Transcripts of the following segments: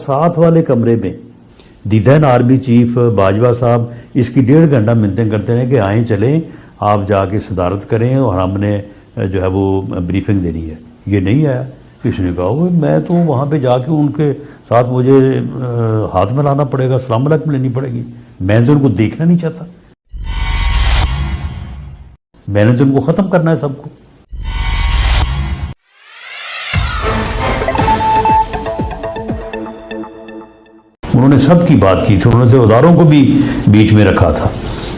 साथ वाले कमरे में दी देन आर्मी चीफ बाजवा साहब इसकी 1.5 घंटा मिन्नतें करते रहे कि आएँ चलें, आप जाके सदारत करें और हमने जो है वो ब्रीफिंग देनी है। ये नहीं आया। किसी ने कहा वो मैं तो वहाँ पे जाके उनके साथ मुझे हाथ मिलाना पड़ेगा, सलाम अलैकुम लेनी पड़ेगी। मैं तो उनको देखना नहीं चाहता, मैंने तो उनको ख़त्म करना है सबको। उन्होंने सबकी बात की थी, उन्होंने औदारों को भी बीच में रखा था।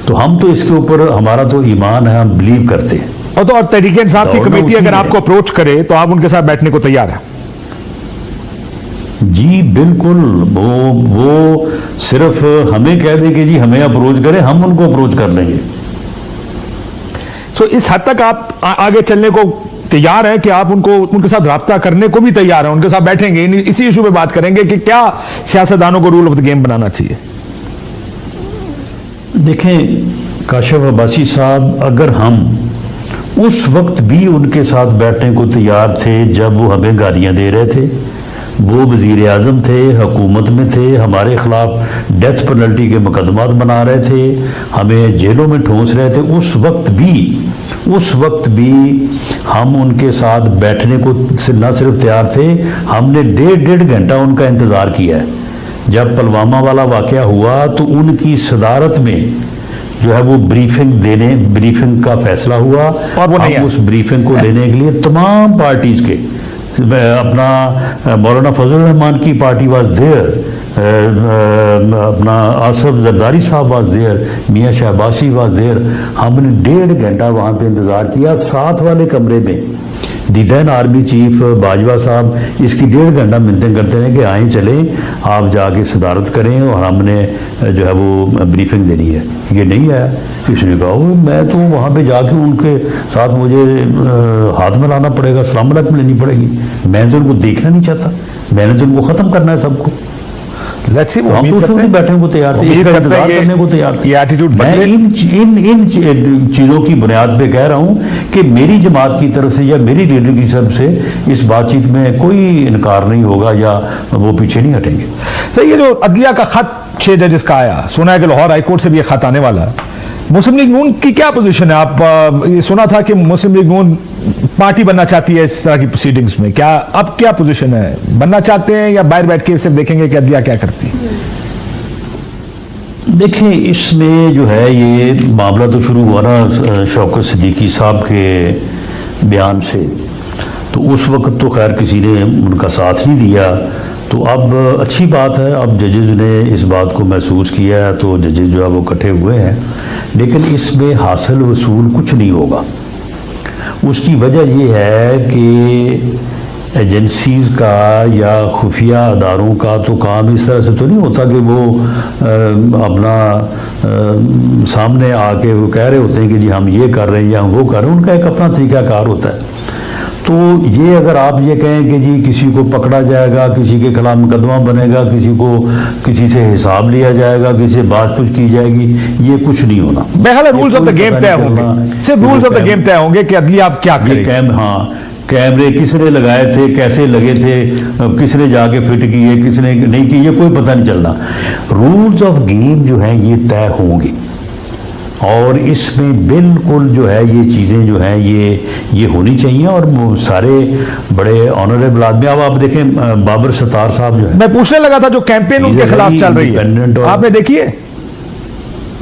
तो हम तो इसके ऊपर हमारा तो ईमान है, हम बिलीव करते हैं। और तहरीक इंसाफ की कमेटी अगर आपको अप्रोच करे तो आप उनके साथ बैठने को तैयार हैं? जी बिल्कुल। वो सिर्फ हमें कह दे कि जी हमें अप्रोच करें, हम उनको अप्रोच कर लेंगे। सो इस हद तक आप आगे चलने को तैयार हैं कि आप उनके साथ राब्ता करने को भी तैयार हैं, उनके साथ बैठेंगे, इसी इशू पे बात करेंगे कि क्या सियासतदानों को रूल ऑफ द गेम बनाना चाहिए? देखें काशिफ अब्बासी साहब, अगर हम उस वक्त भी उनके साथ बैठने को तैयार थे जब वो हमें गालियां दे रहे थे, वो वज़ीर आज़म थे, हुकूमत में थे, हमारे ख़िलाफ़ डेथ पेनल्टी के मुकदमात बना रहे थे, हमें जेलों में ठूंस रहे थे, उस वक्त भी हम उनके साथ बैठने को न सिर्फ तैयार थे, हमने 1.5 घंटा उनका इंतज़ार किया है। जब पुलवामा वाला वाक़या हुआ तो उनकी सदारत में जो है वो ब्रीफिंग का फैसला हुआ और वो उस ब्रीफिंग को लेने के लिए तमाम पार्टीज़ के, अपना मौलाना फजल रहमान की पार्टी वाज देयर, अपना आसफ जरदारी साहब वाज देयर, मियाँ शहबाशी वाज देयर। हमने 1.5 घंटा वहाँ पे इंतज़ार किया। साथ वाले कमरे में दी देन आर्मी चीफ बाजवा साहब इसकी 1.5 घंटा मिन्नतें करते रहे कि आएँ चलें, आप जाके सदारत करें और हमने जो है वो ब्रीफिंग देनी है। ये नहीं आया। किसी ने कहा वो मैं तो वहाँ पे जाके उनके साथ मुझे हाथ मिलाना पड़ेगा, सलाम अलैकुम लेनी पड़ेगी। मैं तो उनको देखना नहीं चाहता, मैंने तो उनको ख़त्म करना है सबको। हम तो बैठने को तैयार थे, इसका इंतजार करने को तैयार थे। एटीट्यूड मैं इन चीज़ों की बुनियाद पे कह रहा हूँ कि मेरी जमात की तरफ से या मेरी लीडर की तरफ से इस बातचीत में कोई इनकार नहीं होगा या वो पीछे नहीं हटेंगे। तो ये जो अदलिया का खत 6 जजेस का आया, सुना है कि लाहौर हाईकोर्ट से भी ये खत आने वाला है, मुस्लिम लीग नून की क्या पोजीशन है? आप ये सुना था कि मुस्लिम लीग नून पार्टी बनना चाहती है इस तरह की प्रोसीडिंग्स में, क्या अब क्या पोजीशन है? बनना चाहते हैं या बाहर बैठ के सिर्फ देखेंगे कि अदलिया क्या करती है? देखें, इसमें जो है ये मामला तो शुरू हुआ ना शौकत सिद्दीकी साहब के बयान से, तो उस वक्त तो खैर किसी ने उनका साथ नहीं दिया। तो अब अच्छी बात है, अब जजेज ने इस बात को महसूस किया है तो जजेज जो है वो इकट्ठे हुए हैं, लेकिन इसमें हासिल वसूल कुछ नहीं होगा। उसकी वजह ये है कि एजेंसीज़ का या खुफिया अदारों का तो काम इस तरह से तो नहीं होता कि वो अपना सामने आके वो कह रहे होते हैं कि जी हम ये कर रहे हैं या हम वो कर रहे हैं। उनका एक अपना तरीक़ाकार होता है। तो ये अगर आप ये कहें कि जी किसी को पकड़ा जाएगा, किसी के खिलाफ मुकदमा बनेगा, किसी से हिसाब लिया जाएगा, किसी से बातचीत की जाएगी, ये कुछ नहीं होना। बहरहाल रूल्स ऑफ द गेम तय होंगे, सिर्फ रूल्स ऑफ द गेम तय होंगे कि अदलिया आप क्या करें। कैमरे किसने लगाए थे, कैसे लगे थे, किसने जाके फिट किए, किसने नहीं किए, ये कोई पता नहीं चलना। रूल्स ऑफ गेम जो है ये तय होंगे और इसमें बिल्कुल जो है ये चीज़ें जो हैं ये होनी चाहिए और सारे बड़े ऑनरेबल आदमी। अब आप देखें बाबर सत्तार साहब जो है, मैं पूछने लगा था जो कैंपेन उनके खिलाफ चल रही है, आपने देखी है?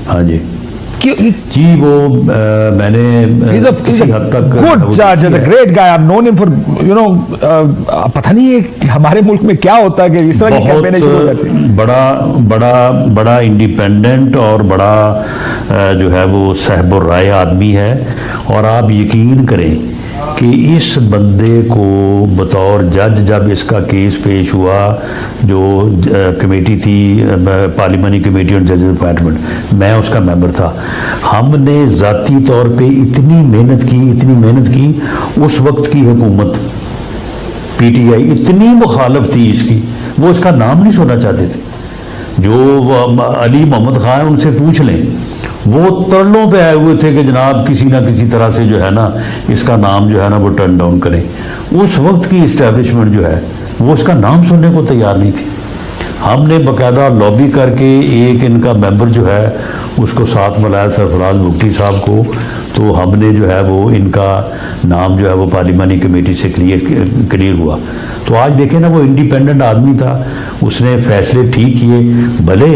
हाँ जी जी, वो मैंने किसी हद तक गुड जज, is a great guy, I have known him for you know, पता नहीं है हमारे मुल्क में क्या होता है कि इस तरह की कैंपेनें शुरू हो जाती है। बड़ा इंडिपेंडेंट और बड़ा जो है वो सहबुर राय आदमी है। और आप यकीन करें कि इस बंदे को बतौर जज जब इसका केस पेश हुआ, जो कमेटी थी पार्लियामानी कमेटी ऑन जजेस अपॉइंटमेंट, मैं उसका मेंबर था। हमने ज़ाती तौर पे इतनी मेहनत की, उस वक्त की हुकूमत पीटीआई इतनी मुखालफ थी इसकी, वो इसका नाम नहीं सुनना चाहते थे। जो अली मोहम्मद खान उनसे पूछ लें, वो तरलों पे आए हुए थे कि जनाब किसी ना किसी तरह से जो है ना इसका नाम जो है ना वो टर्न डाउन करें। उस वक्त की इस्टेब्लिशमेंट जो है वो इसका नाम सुनने को तैयार नहीं थी। हमने बाकायदा लॉबी करके एक इनका मेंबर जो है उसको साथ बुलाया, सरफराज भुट्टी साहब को। तो हमने जो है वो इनका नाम जो है वो पार्लिमानी कमेटी से क्लियर हुआ। तो आज देखें ना, वो इंडिपेंडेंट आदमी था, उसने फैसले ठीक किए, भले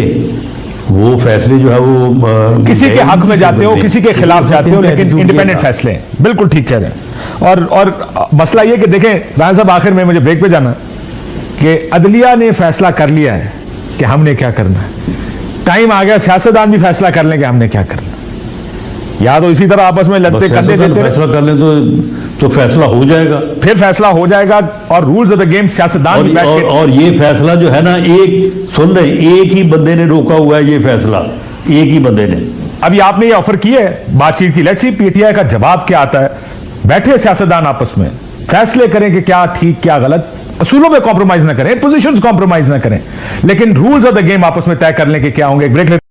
वो फैसले जो है वो किसी के हक में जाते हो, किसी के खिलाफ जाते हो, लेकिन इंडिपेंडेंट फैसले हैं, बिल्कुल ठीक कह रहे हैं। और मसला ये कि देखें राना साहब, आखिर में मुझे ब्रेक पे जाना कि अदलिया ने फैसला कर लिया है कि हमने क्या करना है। टाइम आ गया सियासतदान भी फैसला कर लें कि हमने क्या करना है। या तो इसी तरह आपस में लड़ते करते देते फैसला कर लें तो फैसला हो जाएगा, फिर फैसला हो जाएगा और रूल्स ऑफ द गेम सियासतदान भी बैठ के और ये फैसला जो है ना, एक सुन रहे, एक ही बंदे ने रोका हुआ है ये फैसला, एक ही बंदे ने। अभी आपने ये ऑफर की है बातचीत की, लेट्स सी पीटीआई का जवाब क्या आता है। बैठे सियासतदान आपस में फैसले करें कि क्या ठीक क्या गलत, असूलों पे कॉम्प्रोमाइज ना करें, पोजीशंस कॉम्प्रोमाइज ना करें, लेकिन रूल्स ऑफ द गेम आपस में तय कर लें कि क्या होंगे। ब्रेक